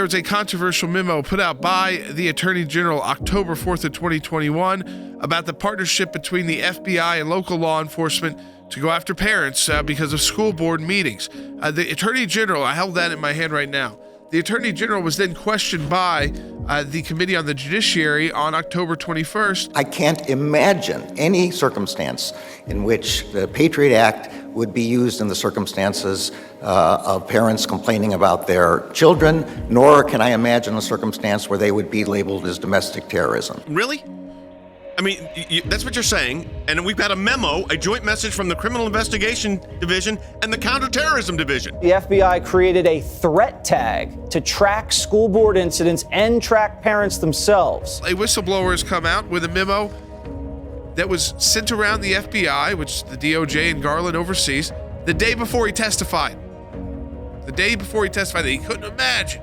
there was a controversial memo put out by the Attorney General October 4th of 2021 about the partnership between the FBI and local law enforcement to go after parents because of school board meetings. The Attorney General, I held that in my hand right now. The Attorney General was then questioned by the Committee on the Judiciary on October 21st. I can't imagine any circumstance in which the Patriot Act would be used in the circumstances of parents complaining about their children, nor can I imagine a circumstance where they would be labeled as domestic terrorism. Really? I mean, that's what you're saying, and we've got a memo, a joint message from the Criminal Investigation Division and the Counterterrorism Division. The FBI created a threat tag to track school board incidents and track parents themselves. A whistleblower has come out with a memo that was sent around the FBI, which the DOJ and Garland oversees, the day before he testified. The day before he testified that he couldn't imagine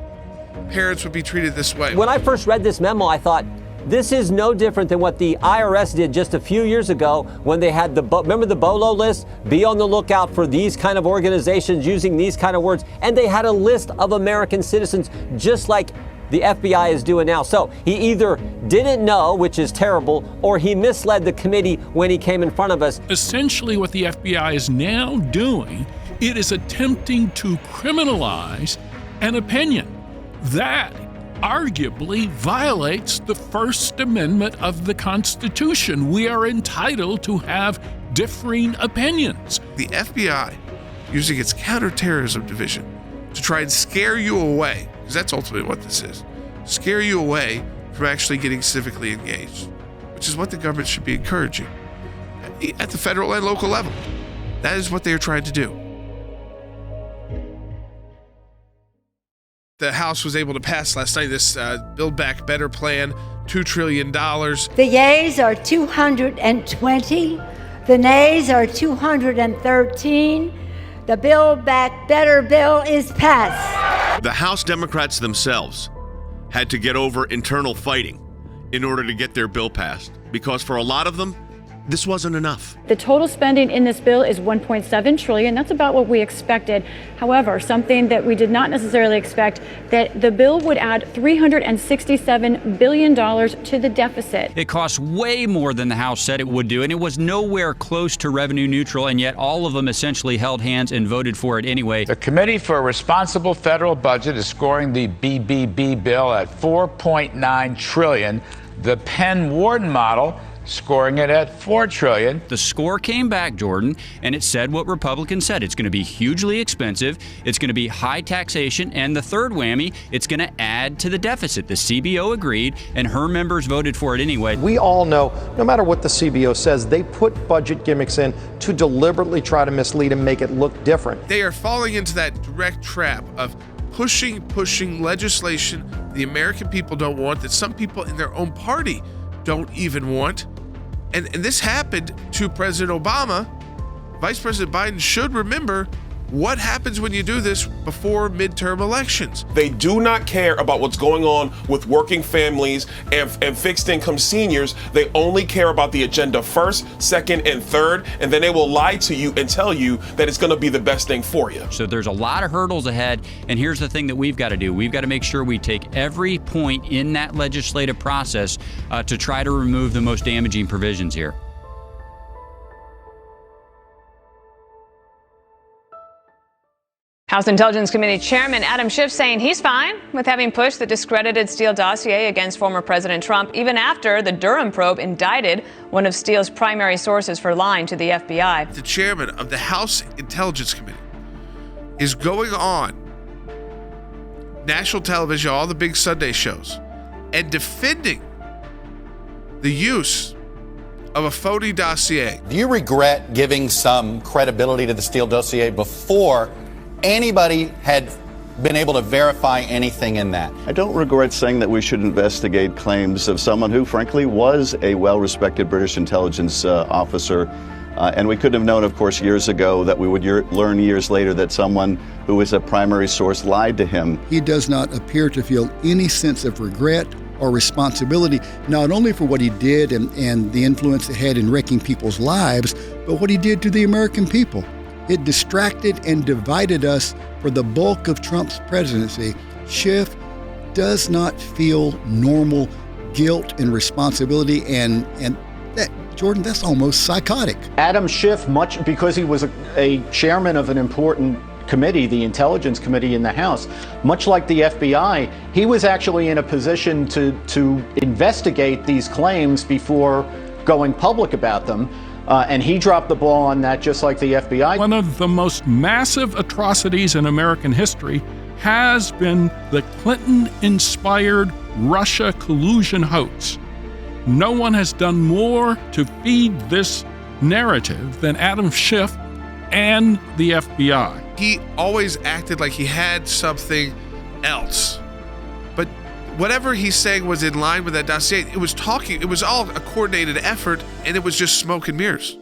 parents would be treated this way. When I first read this memo, I thought, this is no different than what the IRS did just a few years ago when they had remember the BOLO list? Be on the lookout for these kind of organizations using these kind of words. And they had a list of American citizens just like the FBI is doing now. So he either didn't know, which is terrible, or he misled the committee when he came in front of us. Essentially what the FBI is now doing, it is attempting to criminalize an opinion that arguably violates the First Amendment of the Constitution. We are entitled to have differing opinions. The FBI, using its counterterrorism division to try and scare you away, because that's ultimately what this is, scare you away from actually getting civically engaged, which is what the government should be encouraging at the federal and local level. That is what they are trying to do. The House was able to pass last night this Build Back Better plan, $2 trillion. The yeas are 220. The nays are 213. The Build Back Better bill is passed. The House Democrats themselves had to get over internal fighting in order to get their bill passed, because for a lot of them, this wasn't enough. The total spending in this bill is $1.7 trillion. That's about what we expected. However, something that we did not necessarily expect, that the bill would add $367 billion to the deficit. It costs way more than the House said it would do, and it was nowhere close to revenue neutral, and yet all of them essentially held hands and voted for it anyway. The Committee for a Responsible Federal Budget is scoring the BBB bill at $4.9 trillion. The Penn-Warden model scoring it at $4 trillion. The score came back, Jordan, and it said what Republicans said. It's going to be hugely expensive. It's going to be high taxation. And the third whammy, it's going to add to the deficit. The CBO agreed, and her members voted for it anyway. We all know, no matter what the CBO says, they put budget gimmicks in to deliberately try to mislead and make it look different. They are falling into that direct trap of pushing legislation the American people don't want, that some people in their own party don't even want. And this happened to President Obama. Vice President Biden should remember what happens when you do this before midterm elections. They do not care about what's going on with working families and fixed income seniors. They only care about the agenda first, second, and third, and then they will lie to you and tell you that it's going to be the best thing for you. So there's a lot of hurdles ahead, and here's the thing that we've got to do. We've got to make sure we take every point in that legislative process to try to remove the most damaging provisions here. House Intelligence Committee Chairman Adam Schiff saying he's fine with having pushed the discredited Steele Dossier against former President Trump, even after the Durham probe indicted one of Steele's primary sources for lying to the FBI. The chairman of the House Intelligence Committee is going on national television, all the big Sunday shows, and defending the use of a phony dossier. Do you regret giving some credibility to the Steele Dossier before anybody had been able to verify anything in that? I don't regret saying that we should investigate claims of someone who, frankly, was a well-respected British intelligence officer. And we could have known, of course, years ago that we would learn years later that someone who was a primary source lied to him. He does not appear to feel any sense of regret or responsibility, not only for what he did and the influence it had in wrecking people's lives, but what he did to the American people. It distracted and divided us for the bulk of Trump's presidency. Schiff, does not feel normal guilt and responsibility, and that, Jordan, that's almost psychotic. Adam Schiff, much because he was a chairman of an important committee, the Intelligence Committee in the House, much like the FBI, he was actually in a position to investigate these claims before going public about them. And he dropped the ball on that, just like the FBI. One of the most massive atrocities in American history has been the Clinton-inspired Russia collusion hoax. No one has done more to feed this narrative than Adam Schiff and the FBI. He always acted like he had something else. But whatever he's saying was in line with that dossier. It was all a coordinated effort, and it was just smoke and mirrors.